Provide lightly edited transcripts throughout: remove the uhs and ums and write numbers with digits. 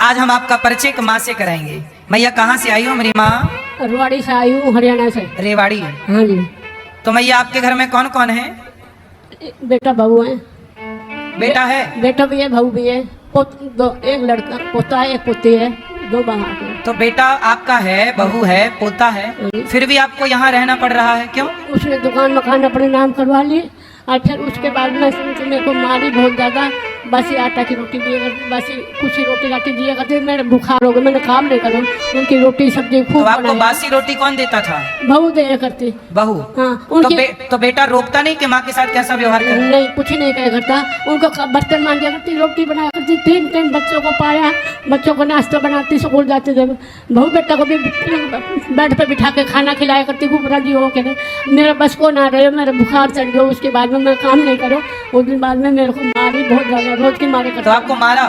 आज हम आपका परिचय एक माँ से कराएंगे। मैया कहाँ से आई हो मेरी माँ? रेवाड़ी से आई हूँ, हरियाणा से। रेवाड़ी। हाँ जी। तो मैया आपके घर में कौन कौन है? बेटा बहू है। बेटा है? बेटा भी है, बहू भी है। एक लड़का पोता है, एक पोती है, 2 बहू। तो बेटा आपका है, बहू है, पोता है, फिर भी आपको यहाँ रहना पड़ रहा है, क्यों? उसने दुकान मकान अपने नाम करवा ली और फिर उसके बाद में मेरे को मारी बहुत ज़्यादा। बासी आटा की रोटी दिए करती, बासी कुछ ही रोटी राटी दिया करती। मेरे बुखार हो गया, मैंने काम नहीं करूँ। उनकी रोटी सब्जी खूब। तो आपको बासी रोटी कौन देता था? बहू दिया करती। बहू? हाँ। तो बेटा रोकता नहीं कि माँ के साथ कैसा व्यवहार करे? नहीं, कुछ नहीं कहा करता। उनको बर्तन मान दिया करती, रोटी बनाया करती। 3 बच्चों को पाया, बच्चों को नाश्ता बनाती, स्कूल जाते थे। बहू बेटा को भी बेड पे बिठा के खाना खिलाया करती, खूब राजी हो के। मेरा बस को ना रहे, मेरा बुखार चढ़ गया। उसके बाद में मैं काम नहीं करूँ। उस दिन बाद में मेरे को मारी बहुत ज़्यादा, रोज की मारे करता। तो आपको मारा?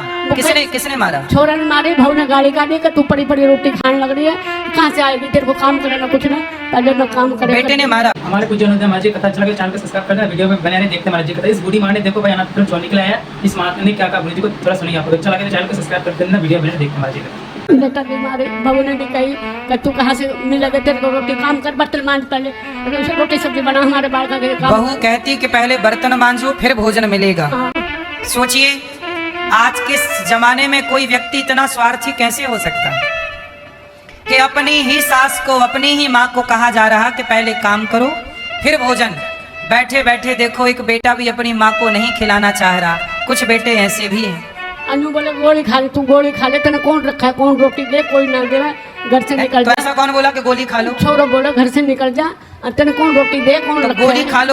किसने मारा? छोरा ने मारे, बहू ने गाली काटी कि तू पड़ी पड़ी रोटी खाने लग रही है, कहाँ से आएगी, तेरे को काम करना कुछ ना, पहले मैं काम करे। बेटे ने मारा? हमारे कुछ जनों ने हमारी कथा चला के चैनल को सब्सक्राइब करना, वीडियो में बने रहने देखते हमारी जी कथा। इस बूढ़ी माँ ने देखो भाई अनाथ चोर निकला है, इस माँ ने क्या कहा बूढ़ी जी को थोड़ा सुनिए। आपको अच्छा लगे तो चैनल को सब्सक्राइब कर देना, वीडियो बने देखते हमारी जी कथा। बेटा भी मारे, बहू ने भी कही कि तू कहाँ से मिला, तेरे को रोटी काम कर, बर्तन मांज, पहले रोटी सब्जी बना, हमारे बाल का काम। बहू कहती कि पहले बर्तन मांजो फिर भोजन मिलेगा। सोचिए आज के जमाने में कोई व्यक्ति इतना स्वार्थी कैसे हो सकता है कि अपनी ही सास को, अपनी ही माँ को कहा जा रहा कि पहले काम करो फिर भोजन। बैठे बैठे देखो एक बेटा भी अपनी माँ को नहीं खिलाना चाह रहा। कुछ बेटे ऐसे भी हैं। अनु बोले गोली खा ले, तू गोली खा ले, तेने कौन रखा है, कौन रोटी दे, कोई ना दे, घर से निकल तो जा। ऐसा कौन बोला कि गोली खा लो? छोरो बोला घर से निकल जा, तेने कौन रोटी दे, कौन तो रखा है?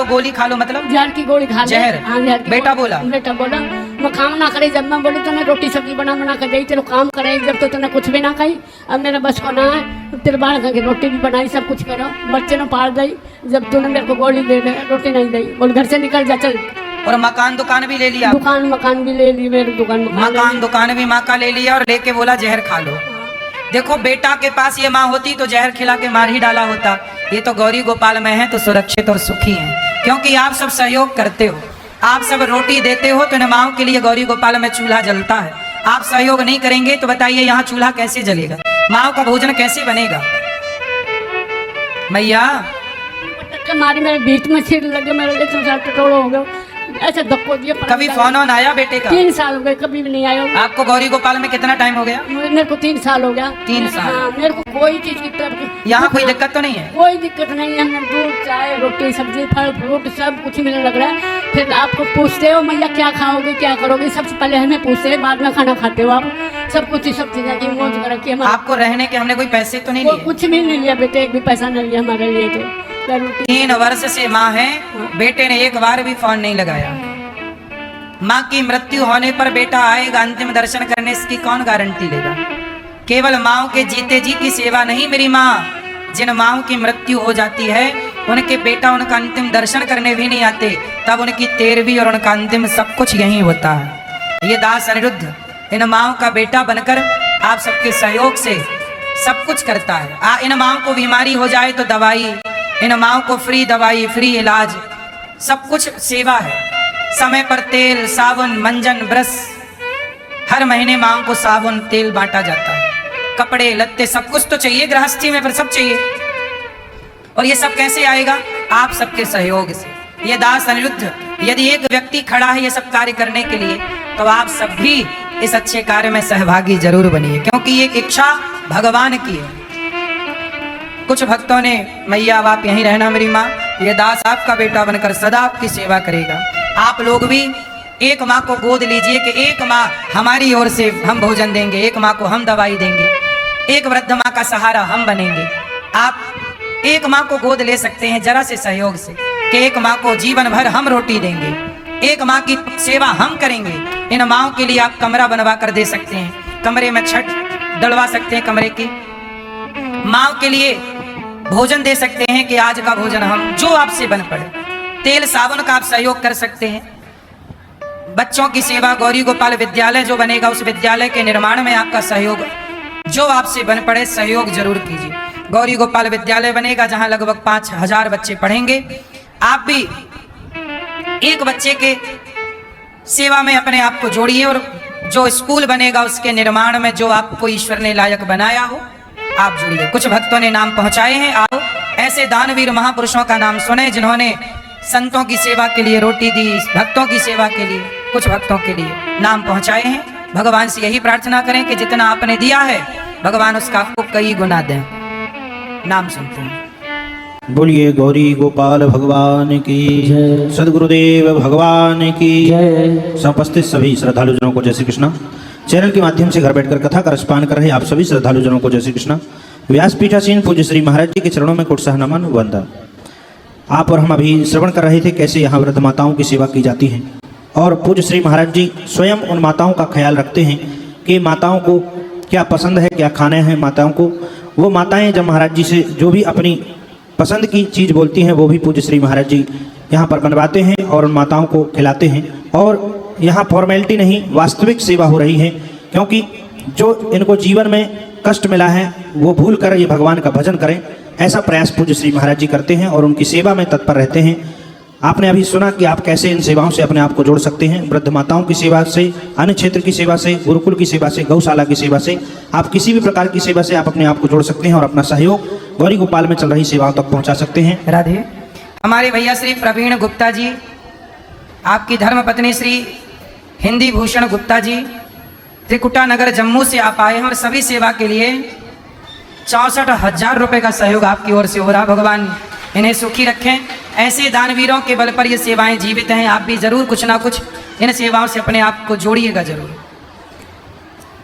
गोली खा लो मतलब जहर की गोली खा ले। जहर? हाँ, जहर की बेटा गोली। बोला? बेटा बोला मैं काम ना करे। जब मैं बोली तूने रोटी सब्जी बना के दी, तेरे काम करे, जब तो तूने कुछ भी ना कही। अब मेरा बस को ना है, तेरे बाल का रोटी भी बनाई, सब कुछ करो, बच्चे ने पाल गई। जब तूने मेरे को गोली दे दे, रोटी नहीं दी, बोल घर से निकल जा, चल। और मकान दुकान भी ले लिया? मकान भी ले ली, मेरी दुकान दुकान भी माँ का ले लिया और लेके बोला जहर खा लो। देखो बेटा के पास ये माँ होती तो जहर खिला के मार ही डाला होता। ये तो गौरी गोपाल में है तो सुरक्षित और सुखी है, क्योंकि आप सब सहयोग करते हो, आप सब रोटी देते हो, तो इन माओ के लिए गौरी गोपाल में चूल्हा जलता है। आप सहयोग नहीं करेंगे तो बताइए यहाँ चूल्हा कैसे जलेगा, माओ का भोजन कैसे बनेगा? मैया मारी मेरे बीच में सिर लगे, मेरे टटोड़ा हो गया, ऐसे धक्को दिए। कभी फोन ऑन आया बेटे का? 3 साल हो गए, कभी भी नहीं आया। आपको गौरी गोपाल में कितना टाइम हो गया? मेरे को 3 साल हो गया। 3 साल? हाँ, मेरे को कोई चीज की तरफ यहाँ कोई दिक्कत तो नहीं है? कोई दिक्कत नहीं है। हमें दूध, चाय, रोटी, सब्जी, फल फ्रूट सब कुछ मिलने लग रहा है। फिर आपको पूछते हो मैया क्या खाओगे, क्या करोगे, सबसे पहले हमें पूछते हैं, बाद में खाना खाते हो आप। सब कुछ, सब चीजें की मौज कर रखी है। आपको रहने के हमने कोई पैसे तो नहीं लिए? कुछ भी नहीं लिया बेटे, एक भी पैसा नहीं लिया हमारे लिए। तो 3 वर्ष से माँ है, बेटे ने एक बार भी फोन नहीं लगाया। माँ की मृत्यु होने पर बेटा आएगा अंतिम दर्शन करने, इसकी कौन गारंटी लेगा? केवल माँ के जीते जी की सेवा नहीं मेरी माँ, जिन माँ की मृत्यु हो जाती है उनके बेटा उनका अंतिम दर्शन करने भी नहीं आते, तब उनकी 13वीं और उनका अंतिम सब कुछ यही होता है। ये दास अनिरुद्ध इन माँ का बेटा बनकर आप सबके सहयोग से सब कुछ करता है। इन माँ को बीमारी हो जाए तो दवाई, इन माँ को फ्री दवाई, फ्री इलाज, सब कुछ सेवा है। समय पर तेल, साबुन, मंजन, ब्रश, हर महीने माँ को साबुन तेल बांटा जाता है। कपड़े लत्ते सब कुछ तो चाहिए गृहस्थी में, पर सब चाहिए। और ये सब कैसे आएगा? आप सबके सहयोग से। ये दास अनिरुद्ध यदि एक व्यक्ति खड़ा है ये सब कार्य करने के लिए, तो आप सब भी इस अच्छे कार्य में सहभागी जरूर बनिए, क्योंकि ये इच्छा भगवान की है। कुछ भक्तों ने मैया अब आप यहीं रहना मेरी माँ, ये दास आपका बेटा बनकर सदा आपकी सेवा करेगा। आप लोग भी एक माँ को गोद लीजिए कि एक माँ हमारी ओर से हम भोजन देंगे, एक माँ को हम दवाई देंगे, एक वृद्ध माँ का सहारा हम बनेंगे। आप एक माँ को गोद ले सकते हैं जरा से सहयोग से कि एक माँ को जीवन भर हम रोटी देंगे, एक माँ की सेवा हम करेंगे। इन माँओं के लिए आप कमरा बनवा कर दे सकते हैं, कमरे में छत डलवा सकते हैं, कमरे की माँ के लिए भोजन दे सकते हैं कि आज का भोजन हम जो आपसे बन पड़े। तेल साबुन का आप सहयोग कर सकते हैं। बच्चों की सेवा, गौरी गोपाल विद्यालय जो बनेगा उस विद्यालय के निर्माण में आपका सहयोग जो आपसे बन पड़े सहयोग जरूर कीजिए। गौरी गोपाल विद्यालय बनेगा जहां लगभग 5000 बच्चे पढ़ेंगे। आप भी एक बच्चे के सेवा में अपने आप को जोड़िए और जो स्कूल बनेगा उसके निर्माण में जो आपको ईश्वर ने लायक बनाया हो, आप जुड़िए। कुछ भक्तों ने नाम पहुंचाए हैं, आओ ऐसे दानवीर महापुरुषों का नाम सुने जिन्होंने संतों की सेवा के लिए रोटी दी, भक्तों की सेवा के लिए, कुछ भक्तों के लिए नाम पहुंचाए हैं। भगवान से यही प्रार्थना करें कि जितना आपने दिया है भगवान उसका आपको कई गुना दें। नाम सुनते हैं। बोलिए गौरी गोपाल भगवान की, सदगुरुदेव भगवान की, उपस्थित सभी श्रद्धालुजनों को जय श्री कृष्णा। चैनल के माध्यम से घर बैठकर कथा का रसपान कर रहे आप सभी श्रद्धालुजनों को जय श्री कृष्णा। व्यासपीठासीन पूज्य श्री महाराज जी के चरणों में कोटि नमन वंदन। आप और हम अभी श्रवण कर रहे थे कैसे यहाँ वृद्ध माताओं की सेवा की जाती है, और पूज्य श्री महाराज जी स्वयं उन माताओं का ख्याल रखते हैं कि माताओं को क्या पसंद है, क्या खाने हैं माताओं को। वो माताएं जब महाराज जी से जो भी अपनी पसंद की चीज़ बोलती हैं वो भी पूज्य श्री महाराज जी यहाँ पर बनवाते हैं और उन माताओं को खिलाते हैं। और यहाँ फॉर्मेलिटी नहीं, वास्तविक सेवा हो रही है, क्योंकि जो इनको जीवन में कष्ट मिला है वो भूल कर ये भगवान का भजन करें, ऐसा प्रयास पूज्य श्री महाराज जी करते हैं और उनकी सेवा में तत्पर रहते हैं। आपने अभी सुना कि आप कैसे इन सेवाओं से अपने आप को जोड़ सकते हैं। वृद्ध माताओं की सेवा से, अन्य क्षेत्र की सेवा से, गुरुकुल की सेवा से, गौशाला की सेवा से, आप किसी भी प्रकार की सेवा से आप अपने आप को जोड़ सकते हैं और अपना सहयोग गौरी गोपाल में चल रही सेवाओं तक पहुंचा सकते हैं। राधे। हमारे भैया श्री प्रवीण गुप्ता जी, आपकी धर्मपत्नी श्री हिंदी भूषण गुप्ता जी त्रिकुटा नगर जम्मू से आप आए हैं और सभी सेवा के लिए 64,000 रुपये का सहयोग आपकी ओर से हो रहा। भगवान इन्हें सुखी रखें। ऐसे दानवीरों के बल पर ये सेवाएं जीवित हैं। आप भी जरूर कुछ ना कुछ इन सेवाओं से अपने आप को जोड़िएगा जरूर।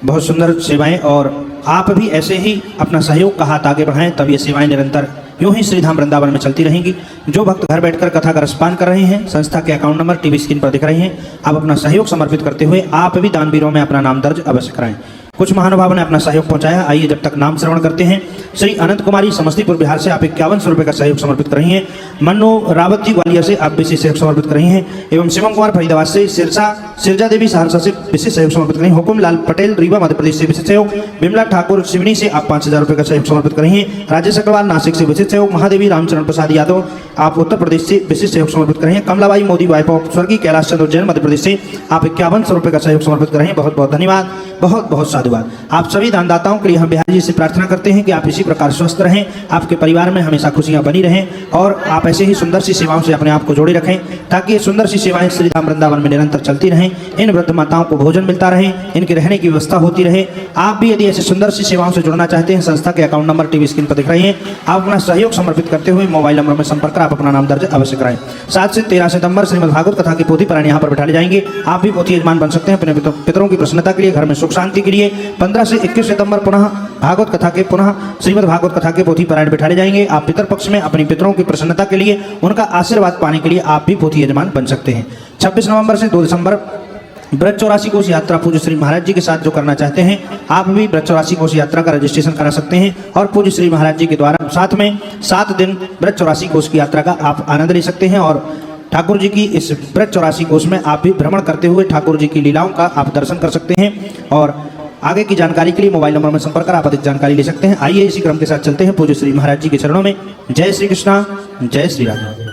बहुत सुंदर सेवाएं, और आप भी ऐसे ही अपना सहयोग का हाथ आगे बढ़ाएं, तब ये सेवाएं निरंतर यूं ही श्रीधाम वृंदावन में चलती रहेंगी। जो भक्त घर बैठकर कथा का रसपान कर रहे हैं, संस्था के अकाउंट नंबर टीवी स्क्रीन पर दिख रहे हैं, आप अपना सहयोग समर्पित करते हुए आप भी दानवीरों में अपना नाम दर्ज अवश्य कराएं। कुछ महानुभावों ने अपना सहयोग पहुंचाया। आइए जब तक नाम श्रवण करते हैं। श्री अनंत कुमारी समस्तीपुर बिहार से आप 5100 रुपये का सहयोग समर्पित कर रही हैं। मन्नू रावत जी ग्वालियर से आप विशेष सहयोग समर्पित कर रही हैं, एवं शिवम कुमार फरीदाबाद से, सिरजा देवी सहरसा से विशेष सहयोग समर्पित कर रही हैं। हुकुम लाल पटेल रीवा मध्य प्रदेश से विशेष सहयोग। बिमला ठाकुर सिवनी से आप 5000 रुपये का सहयोग समर्पित कर रही हैं। राजेश अग्रवाल नासिक से विशेष सहयोग। महादेवी रामचरण प्रसाद यादव आप उत्तर प्रदेश से विशेष सहयोग समर्पित कर रही हैं। कमलाबाई मोदी वाइफ ऑफ स्वर्गीय कैलाश चंद्र जैन मध्य प्रदेश से आप 5100 रुपये का सहयोग समर्पित कर रहे हैं। बहुत बहुत धन्यवाद, बहुत बहुत साधुवाद। आप सभी दानदाताओं के लिए हम बिहारी जी से प्रार्थना करते हैं कि आप इसी प्रकार स्वस्थ रहें, आपके परिवार में हमेशा खुशियां बनी रहें, और आप ऐसे ही सुंदर सी सेवाओं से अपने आप को जोड़े रखें, ताकि ये सुंदर सी सेवाएं श्रीधाम वृंदावन में निरंतर चलती रहें। इन वृद्ध माताओं को भोजन मिलता रहे, इनके रहने की व्यवस्था होती रहे। आप भी यदि ऐसी सुंदर सी सेवाओं से जुड़ना चाहते हैं, संस्था के अकाउंट नंबर टीवी स्क्रीन पर दिख रहे हैं, आप अपना सहयोग समर्पित करते हुए मोबाइल नंबर में संपर्क कर आप अपना नाम दर्ज अवश्य कराएं। 7 से 13 सितंबर श्रीमद् भागवत कथा की पोथी पारायण यहाँ पर बिठाए जाएंगे। आप भी पोथी यजमान बन सकते हैं अपने पितरों की प्रसन्नता के लिए, घर में सुख शांति के लिए। 15 से 21 सितंबर पुनः भागवत कथा के श्रीमद् भागवत कथा के पोथी पारायण बिठाए जाएंगे। आप पितर पक्ष में अपनी पितरों की प्रसन्नता के लिए, उनका आशीर्वाद पाने के लिए आप भी पोथी यजमान बन सकते हैं। 26 नवंबर से 2 दिसंबर ब्रज 84 कोष यात्रा पूज्य श्री महाराज जी के साथ जो करना चाहते हैं, आप भी ब्रज 84 कोष यात्रा का रजिस्ट्रेशन करा सकते हैं और पूज्य श्री महाराज जी के द्वारा साथ में 7 दिन ब्रज 84 कोष की यात्रा का आप आनंद ले सकते हैं। और ठाकुर जी की इस ब्रज 84 कोष में आप भी भ्रमण करते हुए ठाकुर जी की लीलाओं का आप दर्शन कर सकते हैं। और आगे की जानकारी के लिए मोबाइल नंबर में संपर्क कर आप अधिक जानकारी ले सकते हैं। आइए इसी क्रम के साथ चलते हैं पूज्य श्री महाराज जी के चरणों में। जय श्री कृष्णा, जय श्री राधा।